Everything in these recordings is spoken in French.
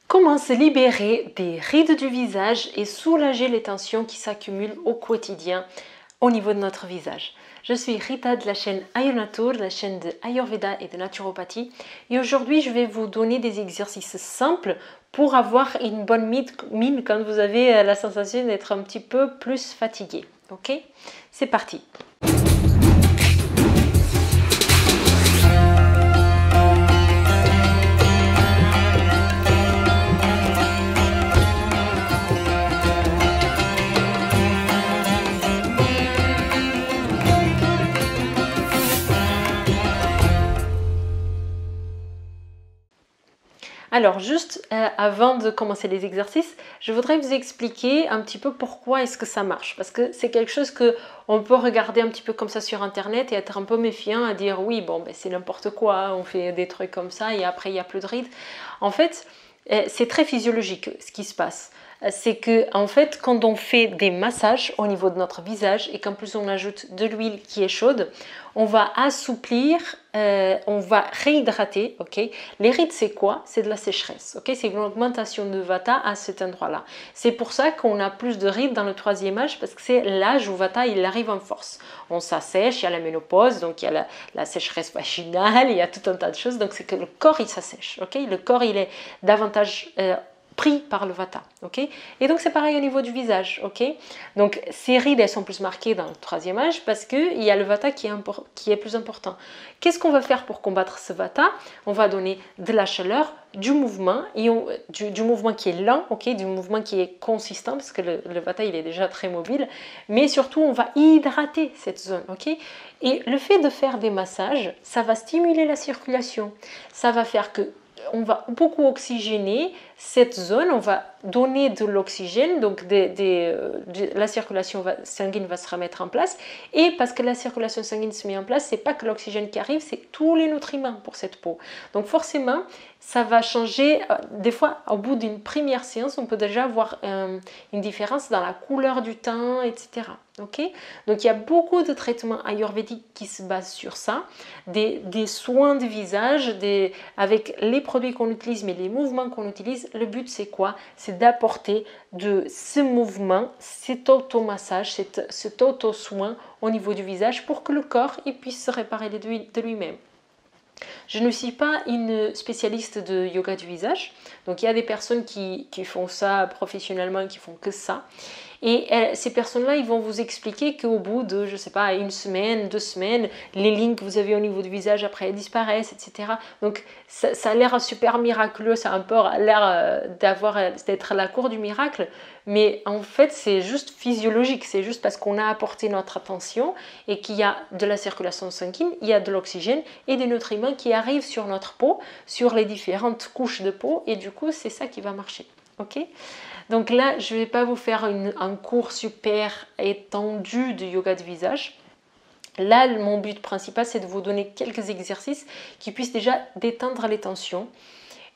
Comment se libérer des rides du visage et soulager les tensions qui s'accumulent au quotidien au niveau de notre visage. Je suis Rita de la chaîne Ayurnatur, la chaîne de Ayurveda et de naturopathie. Et aujourd'hui, je vais vous donner des exercices simples pour avoir une bonne mine quand vous avez la sensation d'être un petit peu plus fatigué. Ok? C'est parti! Alors juste avant de commencer les exercices, je voudrais vous expliquer un petit peu pourquoi est-ce que ça marche. Parce que c'est quelque chose qu'on peut regarder un petit peu comme ça sur internet et être un peu méfiant à dire oui, bon, ben, c'est n'importe quoi, on fait des trucs comme ça et après il n'y a plus de rides. En fait, c'est très physiologique ce qui se passe. C'est que en fait, quand on fait des massages au niveau de notre visage et qu'en plus on ajoute de l'huile qui est chaude, on va assouplir, on va réhydrater. Ok, les rides, c'est quoi? C'est de la sécheresse. Ok, c'est une augmentation de Vata à cet endroit-là. C'est pour ça qu'on a plus de rides dans le troisième âge, parce que c'est l'âge où Vata il arrive en force. On s'assèche, il y a la ménopause, donc il y a la sécheresse vaginale, il y a tout un tas de choses. Donc c'est que le corps il s'assèche. Ok, le corps il est davantage pris par le Vata, ok? Et donc c'est pareil au niveau du visage, ok? Donc ces rides elles sont plus marquées dans le troisième âge parce qu'il y a le Vata qui est plus important. Qu'est-ce qu'on va faire pour combattre ce Vata? On va donner de la chaleur, du mouvement, et du mouvement qui est lent, ok? Du mouvement qui est consistant parce que le Vata il est déjà très mobile, mais surtout on va hydrater cette zone, ok? Et le fait de faire des massages, ça va stimuler la circulation, ça va faire que on va beaucoup oxygéner cette zone, on va donner de l'oxygène, donc la circulation sanguine va se remettre en place. Et parce que la circulation sanguine se met en place, c'est pas que l'oxygène qui arrive, c'est tous les nutriments pour cette peau. Donc forcément, ça va changer. Des fois, au bout d'une première séance, on peut déjà voir une différence dans la couleur du teint, etc. Okay, donc il y a beaucoup de traitements ayurvédiques qui se basent sur ça, des soins de visage, avec les produits qu'on utilise, mais les mouvements qu'on utilise. Le but c'est quoi? C'est d'apporter de ce mouvement, cet automassage, cet auto-soin au niveau du visage pour que le corps il puisse se réparer de lui-même. Je ne suis pas une spécialiste de yoga du visage, donc il y a des personnes qui font ça professionnellement et qui font que ça. Et ces personnes-là, ils vont vous expliquer qu'au bout de, je ne sais pas, une semaine, 2 semaines, les lignes que vous avez au niveau du visage, après, elles disparaissent, etc. Donc, ça a l'air super miraculeux, ça a un peu l'air d'être la cour du miracle. Mais en fait, c'est juste physiologique. C'est juste parce qu'on a apporté notre attention et qu'il y a de la circulation sanguine, il y a de l'oxygène et des nutriments qui arrivent sur notre peau, sur les différentes couches de peau. Et du coup, c'est ça qui va marcher. Ok? Donc là, je ne vais pas vous faire un cours super étendu de yoga de visage. Là, mon but principal, c'est de vous donner quelques exercices qui puissent déjà détendre les tensions.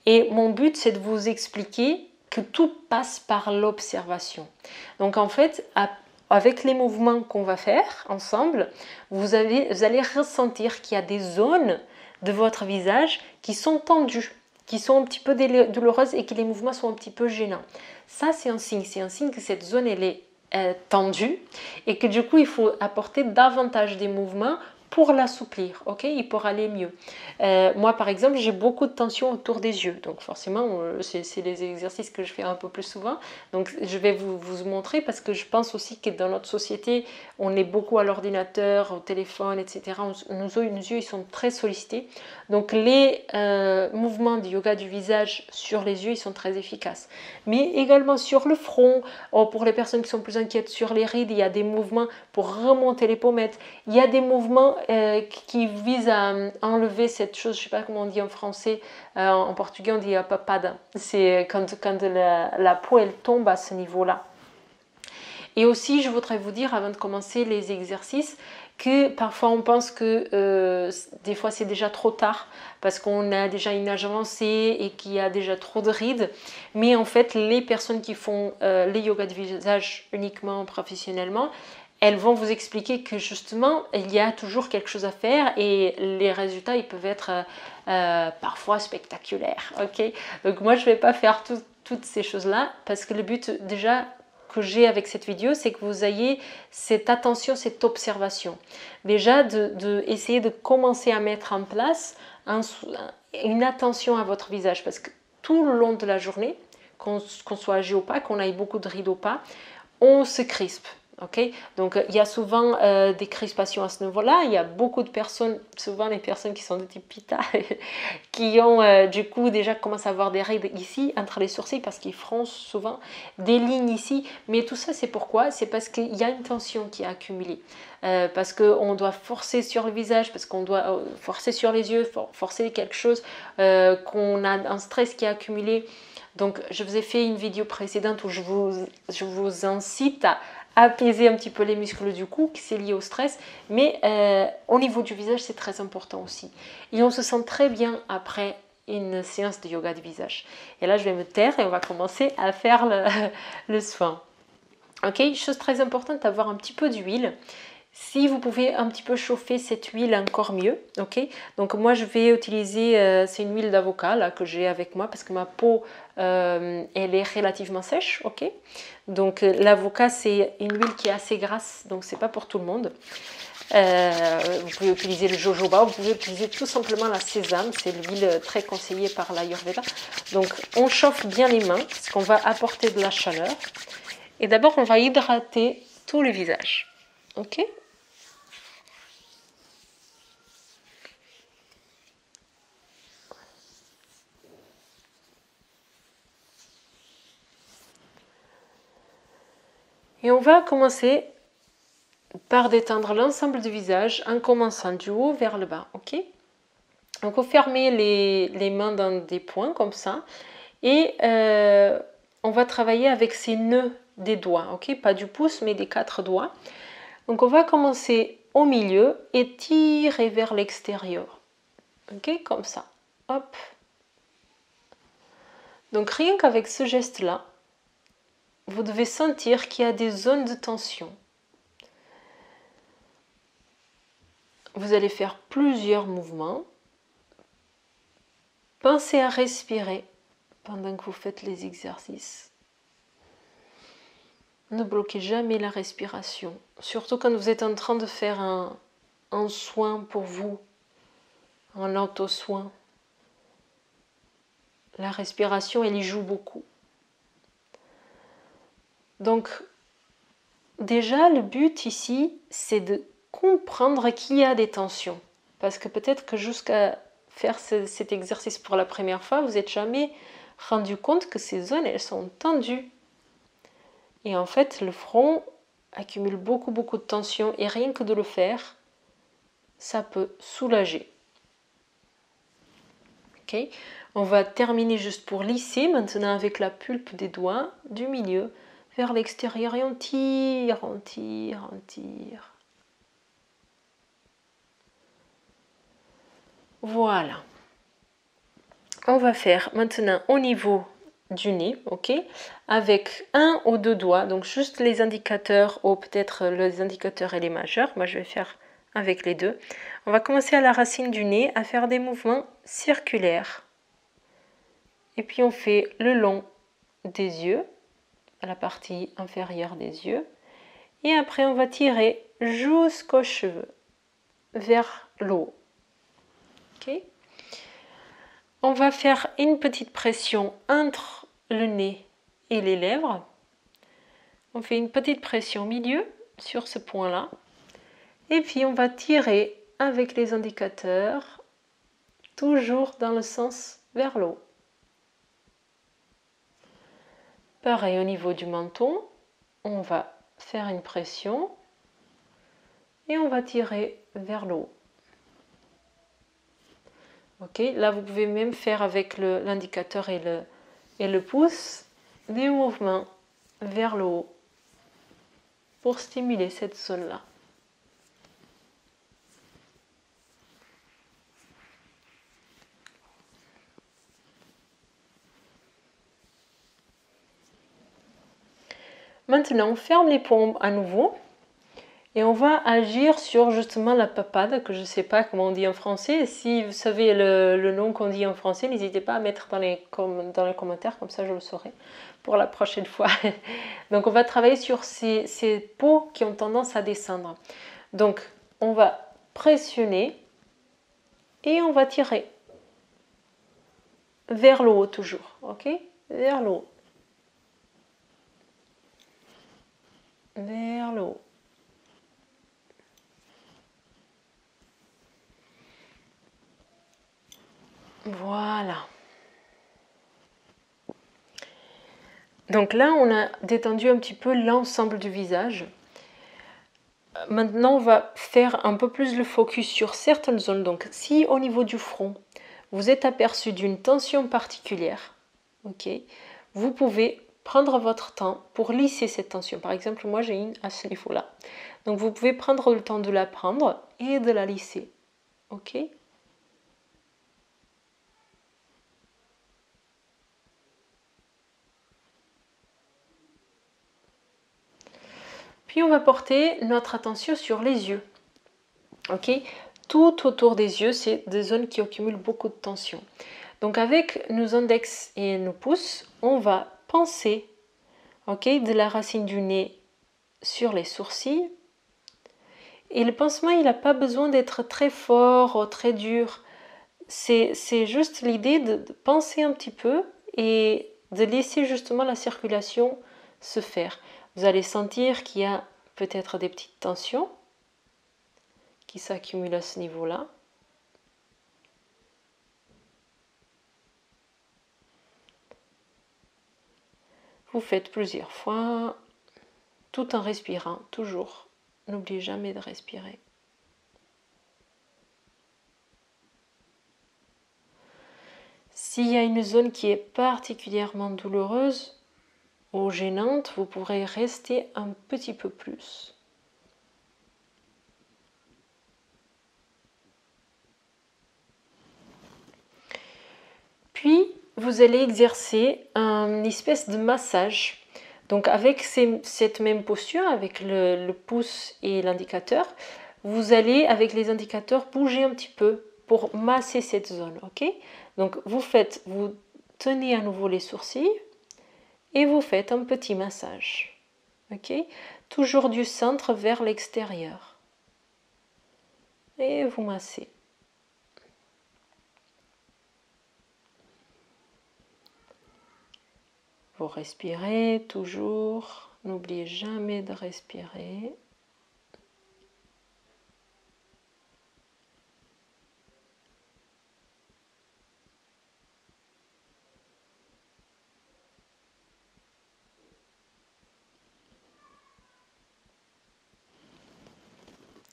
Et mon but, c'est de vous expliquer que tout passe par l'observation. Donc en fait, avec les mouvements qu'on va faire ensemble, vous allez ressentir qu'il y a des zones de votre visage qui sont tendues, qui sont un petit peu douloureuses et que les mouvements sont un petit peu gênants. Ça, c'est un signe que cette zone elle est tendue et que du coup, il faut apporter davantage des mouvements pour l'assouplir, ok, et pour aller mieux. Moi, par exemple, j'ai beaucoup de tension autour des yeux, donc forcément, c'est les exercices que je fais un peu plus souvent. Donc, je vais vous montrer parce que je pense aussi que dans notre société, on est beaucoup à l'ordinateur, au téléphone, etc. Nos yeux, ils sont très sollicités. Donc, les mouvements de yoga du visage sur les yeux, ils sont très efficaces. Mais également sur le front, pour les personnes qui sont plus inquiètes sur les rides, il y a des mouvements pour remonter les pommettes. Il y a des mouvements qui vise à enlever cette chose, je ne sais pas comment on dit en français, en portugais on dit papada, c'est quand la peau elle tombe à ce niveau-là. Et aussi je voudrais vous dire avant de commencer les exercices que parfois on pense que des fois c'est déjà trop tard parce qu'on a déjà une âge avancé et qu'il y a déjà trop de rides, mais en fait les personnes qui font les yogas de visage uniquement professionnellement, elles vont vous expliquer que justement, il y a toujours quelque chose à faire et les résultats, ils peuvent être parfois spectaculaires. Ok, donc moi, je ne vais pas faire toutes ces choses-là parce que le but déjà que j'ai avec cette vidéo, c'est que vous ayez cette attention, cette observation. Déjà, essayer de commencer à mettre en place une attention à votre visage parce que tout le long de la journée, qu'on soit âgé ou pas, qu'on ait beaucoup de rides ou pas, on se crispe. Okay, donc il y a souvent des crispations à ce niveau-là. Il y a beaucoup de personnes, souvent les personnes qui sont de type Pitta, qui ont du coup déjà commencé à avoir des rides ici entre les sourcils parce qu'ils froncent souvent des lignes ici. Mais tout ça, c'est pourquoi? C'est parce qu'il y a une tension qui est accumulée. Parce qu'on doit forcer sur le visage, parce qu'on doit forcer sur les yeux, forcer quelque chose, qu'on a un stress qui est accumulé. Donc, je vous ai fait une vidéo précédente où je vous incite à apaiser un petit peu les muscles du cou, qui c'est lié au stress, mais au niveau du visage, c'est très important aussi. Et on se sent très bien après une séance de yoga du visage. Et là, je vais me taire et on va commencer à faire le soin. Ok, chose très importante, avoir un petit peu d'huile. Si vous pouvez un petit peu chauffer cette huile, encore mieux. Ok, donc moi je vais utiliser, c'est une huile d'avocat là que j'ai avec moi parce que ma peau elle est relativement sèche. Ok, donc l'avocat c'est une huile qui est assez grasse, donc c'est pas pour tout le monde. Vous pouvez utiliser le jojoba, vous pouvez utiliser tout simplement la sésame, c'est l'huile très conseillée par l'Ayurveda. Donc on chauffe bien les mains parce qu'on va apporter de la chaleur. Et d'abord on va hydrater tout le visage. Ok. Et on va commencer par détendre l'ensemble du visage en commençant du haut vers le bas. Ok. Donc vous fermez les mains dans des points comme ça et on va travailler avec ces nœuds des doigts. Ok, pas du pouce mais des 4 doigts. Donc on va commencer au milieu et tirer vers l'extérieur. Ok, comme ça. Hop. Donc rien qu'avec ce geste-là, vous devez sentir qu'il y a des zones de tension. Vous allez faire plusieurs mouvements. Pensez à respirer pendant que vous faites les exercices. Ne bloquez jamais la respiration, surtout quand vous êtes en train de faire un soin pour vous, un auto-soin. La respiration, elle y joue beaucoup. Donc, déjà, le but ici, c'est de comprendre qu'il y a des tensions. Parce que peut-être que jusqu'à faire cet exercice pour la première fois, vous n'êtes jamais rendu compte que ces zones, elles sont tendues. Et en fait, le front accumule beaucoup de tension et rien que de le faire, ça peut soulager. Ok, on va terminer juste pour lisser maintenant avec la pulpe des doigts du milieu vers l'extérieur et on tire, on tire, on tire. Voilà. On va faire maintenant au niveau du nez, ok, avec un ou deux doigts, donc juste les indicateurs ou peut-être les indicateurs et les majeurs. Moi je vais faire avec les deux. On va commencer à la racine du nez à faire des mouvements circulaires. Et puis on fait le long des yeux, à la partie inférieure des yeux. Et après on va tirer jusqu'aux cheveux, vers le haut. Ok. On va faire une petite pression entre le nez et les lèvres. On fait une petite pression au milieu sur ce point-là. Et puis on va tirer avec les indicateurs, toujours dans le sens vers le haut. Pareil au niveau du menton, on va faire une pression et on va tirer vers le haut. Ok, là vous pouvez même faire avec l'indicateur et le pouce des mouvements vers le haut pour stimuler cette zone-là. Maintenant, on ferme les paumes à nouveau Et on va agir sur justement la pappade, que je ne sais pas comment on dit en français. Si vous savez le nom qu'on dit en français, n'hésitez pas à mettre dans les commentaires, comme ça je le saurai pour la prochaine fois. Donc on va travailler sur ces peaux qui ont tendance à descendre. Donc on va pressionner et on va tirer vers le haut toujours, ok? Vers le haut. Vers le haut. Voilà. Donc là, on a détendu un petit peu l'ensemble du visage. Maintenant, on va faire un peu plus le focus sur certaines zones. Donc, si au niveau du front, vous êtes aperçu d'une tension particulière, ok, vous pouvez prendre votre temps pour lisser cette tension. Par exemple, moi, j'ai une à ce niveau-là. Donc, vous pouvez prendre le temps de la prendre et de la lisser, ok. Puis on va porter notre attention sur les yeux. Ok, tout autour des yeux, c'est des zones qui accumulent beaucoup de tension. Donc avec nos index et nos pouces, on va penser, ok, de la racine du nez sur les sourcils. Et le pansement, il n'a pas besoin d'être très fort, très dur. C'est juste l'idée de penser un petit peu et de laisser justement la circulation se faire. Vous allez sentir qu'il y a peut-être des petites tensions qui s'accumulent à ce niveau-là. Vous faites plusieurs fois, tout en respirant, toujours. N'oubliez jamais de respirer. S'il y a une zone qui est particulièrement douloureuse ou gênante, vous pourrez rester un petit peu plus. Puis, vous allez exercer une espèce de massage. Donc, avec cette même posture, avec le pouce et l'indicateur, vous allez, avec les indicateurs, bouger un petit peu pour masser cette zone, ok? Donc, vous tenez à nouveau les sourcils et vous faites un petit massage, ok? Toujours du centre vers l'extérieur. Et vous massez. Vous respirez toujours, n'oubliez jamais de respirer.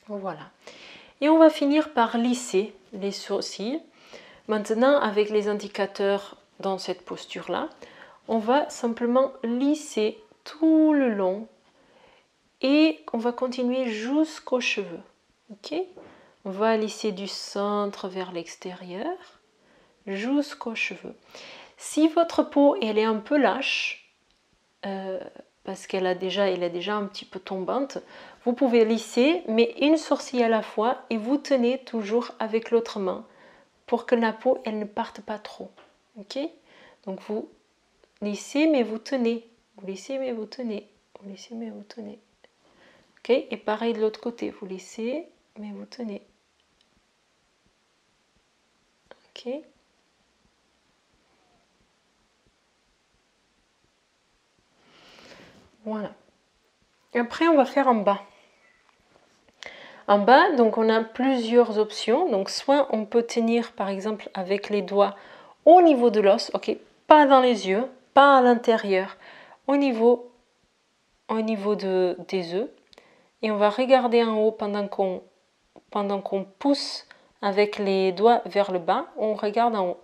Voilà. Et on va finir par lisser les sourcils. Maintenant, avec les indicateurs dans cette posture-là, on va simplement lisser tout le long et on va continuer jusqu'aux cheveux. Ok? On va lisser du centre vers l'extérieur jusqu'aux cheveux. Si votre peau elle est un peu lâche, parce qu'elle est déjà un petit peu tombante, vous pouvez lisser, mais une sourcil à la fois et vous tenez toujours avec l'autre main pour que la peau elle ne parte pas trop. Ok? Donc vous lissez mais vous tenez, vous lissez mais vous tenez, vous lissez mais vous tenez. Ok? Et pareil de l'autre côté, vous lissez mais vous tenez. Ok? Voilà. Et après on va faire en bas. En bas, donc on a plusieurs options. Donc soit on peut tenir par exemple avec les doigts au niveau de l'os, ok, pas dans les yeux, pas à l'intérieur, au niveau des œufs. Et on va regarder en haut pendant qu'on pousse avec les doigts vers le bas, on regarde en haut.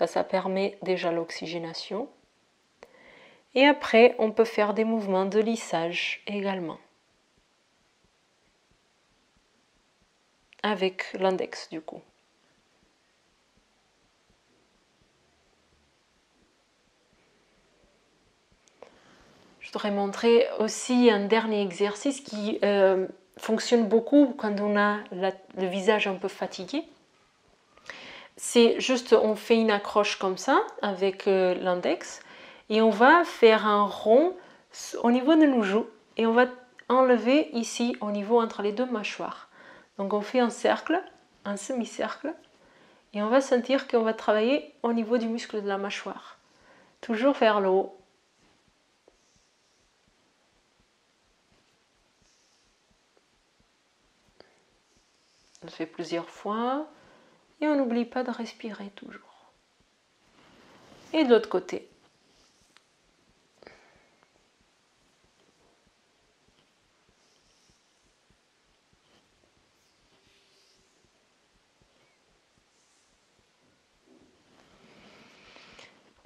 Ça permet déjà l'oxygénation. Et après, on peut faire des mouvements de lissage également. Avec l'index du coup. voudrais montrer aussi un dernier exercice qui fonctionne beaucoup quand on a le visage un peu fatigué. C'est juste, on fait une accroche comme ça avec l'index et on va faire un rond au niveau de nos joues et on va enlever ici au niveau entre les deux mâchoires. Donc on fait un cercle, un semi-cercle et on va sentir qu'on va travailler au niveau du muscle de la mâchoire. Toujours vers le haut. On le fait plusieurs fois et on n'oublie pas de respirer toujours. Et de l'autre côté.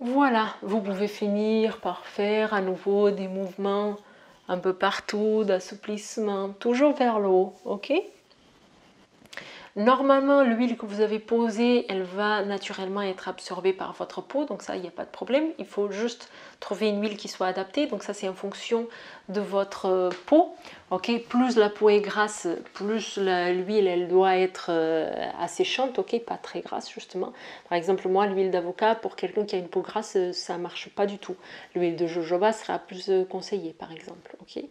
Voilà, vous pouvez finir par faire à nouveau des mouvements un peu partout, d'assouplissement, toujours vers le haut, ok? Normalement, l'huile que vous avez posée, elle va naturellement être absorbée par votre peau, donc ça, il n'y a pas de problème. Il faut juste trouver une huile qui soit adaptée, donc ça, c'est en fonction de votre peau. Ok, plus la peau est grasse, plus l'huile, elle doit être asséchante, ok, pas très grasse justement. Par exemple, moi, l'huile d'avocat, pour quelqu'un qui a une peau grasse, ça ne marche pas du tout. L'huile de jojoba sera plus conseillée, par exemple, ok.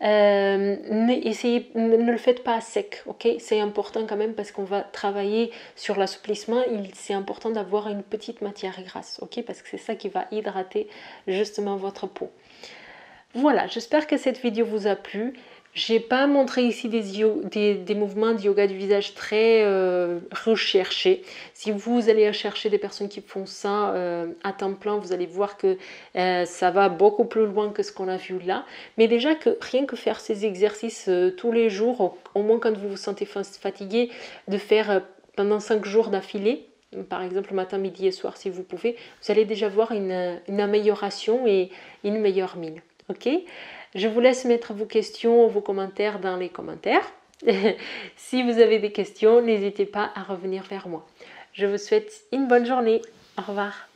Essayez, ne le faites pas à sec, ok? C'est important quand même parce qu'on va travailler sur l'assouplissement. C'est important d'avoir une petite matière grasse, ok? Parce que c'est ça qui va hydrater justement votre peau. Voilà, j'espère que cette vidéo vous a plu. J'ai pas montré ici des mouvements de yoga du visage très recherchés. Si vous allez chercher des personnes qui font ça à temps plein, vous allez voir que ça va beaucoup plus loin que ce qu'on a vu là. Mais déjà, rien que faire ces exercices tous les jours, au moins quand vous vous sentez fatigué, de faire pendant 5 jours d'affilée, par exemple matin, midi et soir si vous pouvez, vous allez déjà voir une amélioration et une meilleure mine. Ok? Je vous laisse mettre vos questions, vos commentaires dans les commentaires. Si vous avez des questions, n'hésitez pas à revenir vers moi. Je vous souhaite une bonne journée. Au revoir.